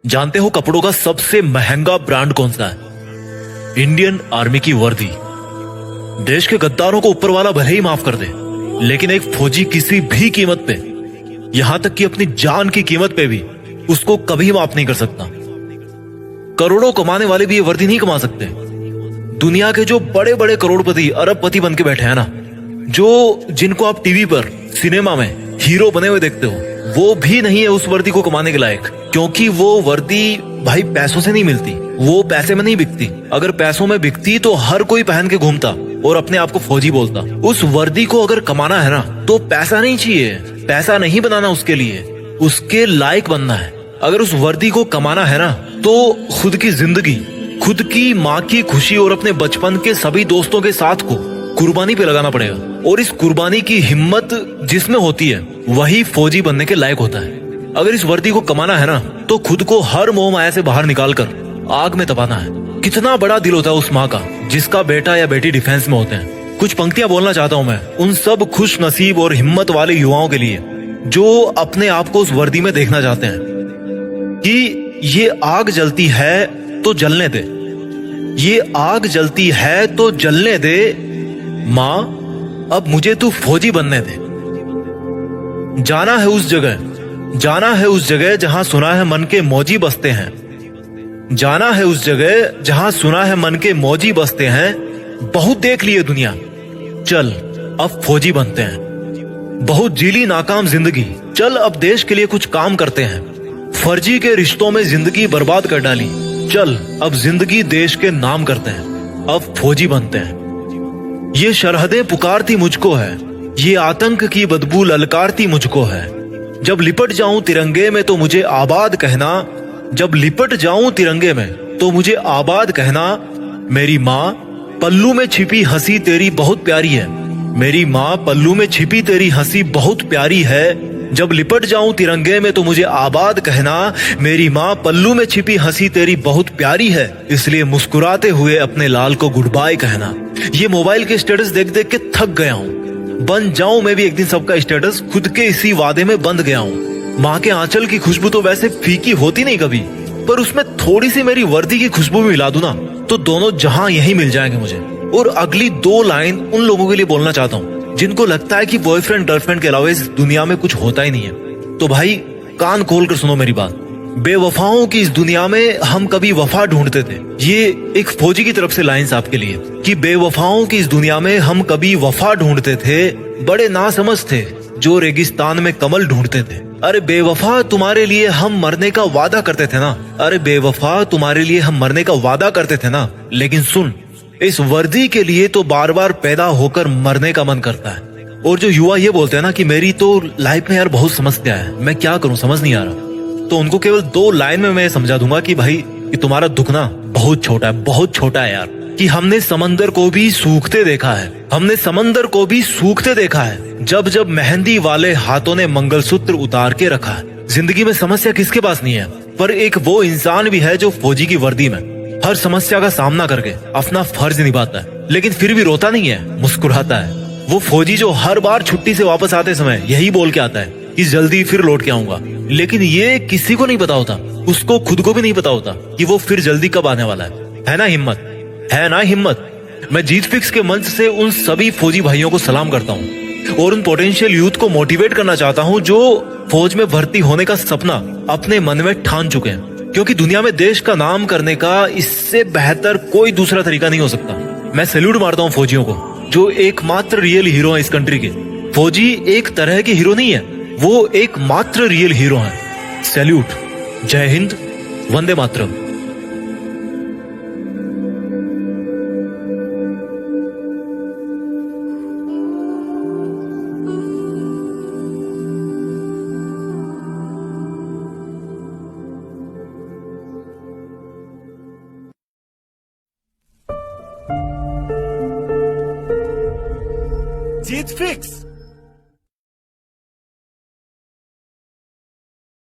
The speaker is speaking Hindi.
जानते हो कपड़ों का सबसे महंगा ब्रांड कौन सा है? इंडियन आर्मी की वर्दी। देश के गद्दारों को ऊपर वाला भले ही माफ कर दे, लेकिन एक फौजी किसी भी कीमत पे, यहां तक कि अपनी जान की कीमत पे भी उसको कभी माफ नहीं कर सकता। करोड़ों कमाने वाले भी ये वर्दी नहीं कमा सकते। दुनिया के जो बड़े बड़े करोड़पति अरबपति बन के बैठे हैं ना, जिनको आप टीवी पर सिनेमा में हीरो बने हुए देखते हो, वो भी नहीं है उस वर्दी को कमाने के लायक। क्योंकि वो वर्दी भाई पैसों से नहीं मिलती, वो पैसे में नहीं बिकती। अगर पैसों में बिकती तो हर कोई पहन के घूमता और अपने आप को फौजी बोलता। उस वर्दी को अगर कमाना है ना, तो पैसा नहीं चाहिए, पैसा नहीं बनाना उसके लिए, उसके लायक बनना है। अगर उस वर्दी को कमाना है ना, तो खुद की जिंदगी, खुद की माँ की खुशी और अपने बचपन के सभी दोस्तों के साथ को कुर्बानी पे लगाना पड़ेगा। और इस कुर्बानी की हिम्मत जिसमें होती है, वही फौजी बनने के लायक होता है। अगर इस वर्दी को कमाना है ना, तो खुद को हर मोह माया से बाहर निकाल कर आग में तपाना है। कितना बड़ा दिल होता है उस माँ का जिसका बेटा या बेटी डिफेंस में होते हैं। कुछ पंक्तियां बोलना चाहता हूँ मैं उन सब खुश नसीब और हिम्मत वाले युवाओं के लिए जो अपने आप को उस वर्दी में देखना चाहते हैं कि ये आग जलती है तो जलने दे, ये आग जलती है तो जलने दे, माँ अब मुझे तू फौजी बनने दे। जाना है उस जगह, जाना है उस जगह जहां सुना है मन के मौजी बसते हैं। जाना है उस जगह जहां सुना है मन के मौजी बसते हैं। बहुत देख लिए दुनिया, चल अब फौजी बनते हैं। बहुत जीली नाकाम जिंदगी, चल अब देश के लिए कुछ काम करते हैं। फर्जी के रिश्तों में जिंदगी बर्बाद कर डाली, चल अब जिंदगी देश के नाम करते हैं। अब फौजी बनते हैं। ये सरहदें पुकारती मुझको है, ये आतंक की बदबू ललकारती मुझको है। जब लिपट जाऊं तिरंगे में तो मुझे आबाद कहना, जब लिपट जाऊं तिरंगे में तो मुझे आबाद कहना। मेरी माँ पल्लू में छिपी हंसी तेरी बहुत प्यारी है, मेरी माँ पल्लू में छिपी तेरी हंसी बहुत प्यारी है। जब लिपट जाऊं तिरंगे में तो मुझे आबाद कहना, मेरी माँ पल्लू में छिपी हंसी तेरी बहुत प्यारी है, इसलिए मुस्कुराते हुए अपने लाल को गुड बाय कहना। ये मोबाइल के स्टेटस देख देख के थक गया हूँ, बन जाऊं मैं भी एक दिन सबका स्टेटस, खुद के इसी वादे में बंध गया हूँ। माँ के आंचल की खुशबू तो वैसे फीकी होती नहीं कभी, पर उसमें थोड़ी सी मेरी वर्दी की खुशबू भी मिला दूं ना, तो दोनों जहां यही मिल जाएंगे मुझे। और अगली 2 लाइन उन लोगों के लिए बोलना चाहता हूँ जिनको लगता है कि बॉयफ्रेंड गर्लफ्रेंड के अलावा इस दुनिया में कुछ होता ही नहीं है। तो भाई कान खोल कर सुनो मेरी बात। बेवफाओं की इस दुनिया में हम कभी वफा ढूंढते थे, ये एक फौजी की तरफ से लाइंस आपके लिए, कि बेवफाओं की इस दुनिया में हम कभी वफा ढूंढते थे, बड़े नासमझ थे जो रेगिस्तान में कमल ढूंढते थे। अरे बेवफा तुम्हारे लिए हम मरने का वादा करते थे ना, अरे बेवफा तुम्हारे लिए हम मरने का वादा करते थे ना, लेकिन सुन, इस वर्दी के लिए तो बार बार पैदा होकर मरने का मन करता है। और जो युवा ये बोलते हैं ना कि मेरी तो लाइफ में यार बहुत समस्या है, मैं क्या करूं समझ नहीं आ रहा, तो उनको केवल 2 लाइन में मैं समझा दूंगा कि भाई कि तुम्हारा दुख ना बहुत छोटा है, बहुत छोटा है यार। कि हमने समंदर को भी सूखते देखा है, हमने समंदर को भी सूखते देखा है, जब जब मेहंदी वाले हाथों ने मंगलसूत्र उतार के रखा है। जिंदगी में समस्या किसके पास नहीं है, पर एक वो इंसान भी है जो फौजी की वर्दी में हर समस्या का सामना करके अपना फर्ज निभाता है, लेकिन फिर भी रोता नहीं है, मुस्कुराता है। वो फौजी जो हर बार छुट्टी से वापस आते समय यही बोल के आता है कि जल्दी फिर लौट के आऊंगा, लेकिन ये किसी को नहीं पता होता, उसको खुद को भी नहीं पता होता कि वो फिर जल्दी कब आने वाला है ना हिम्मत, है ना हिम्मत। मैं जीत फिक्स के मंच से उन सभी फौजी भाइयों को सलाम करता हूँ और उन पोटेंशियल यूथ को मोटिवेट करना चाहता हूँ जो फौज में भर्ती होने का सपना अपने मन में ठान चुके हैं। क्योंकि दुनिया में देश का नाम करने का इससे बेहतर कोई दूसरा तरीका नहीं हो सकता। मैं सैल्यूट मारता हूँ फौजियों को जो एकमात्र रियल हीरो है इस कंट्री के। फौजी एक तरह के हीरो नहीं है, वो एकमात्र रियल हीरो है। सैल्यूट, जय हिंद, वंदे मातरम। जीत फिक्स।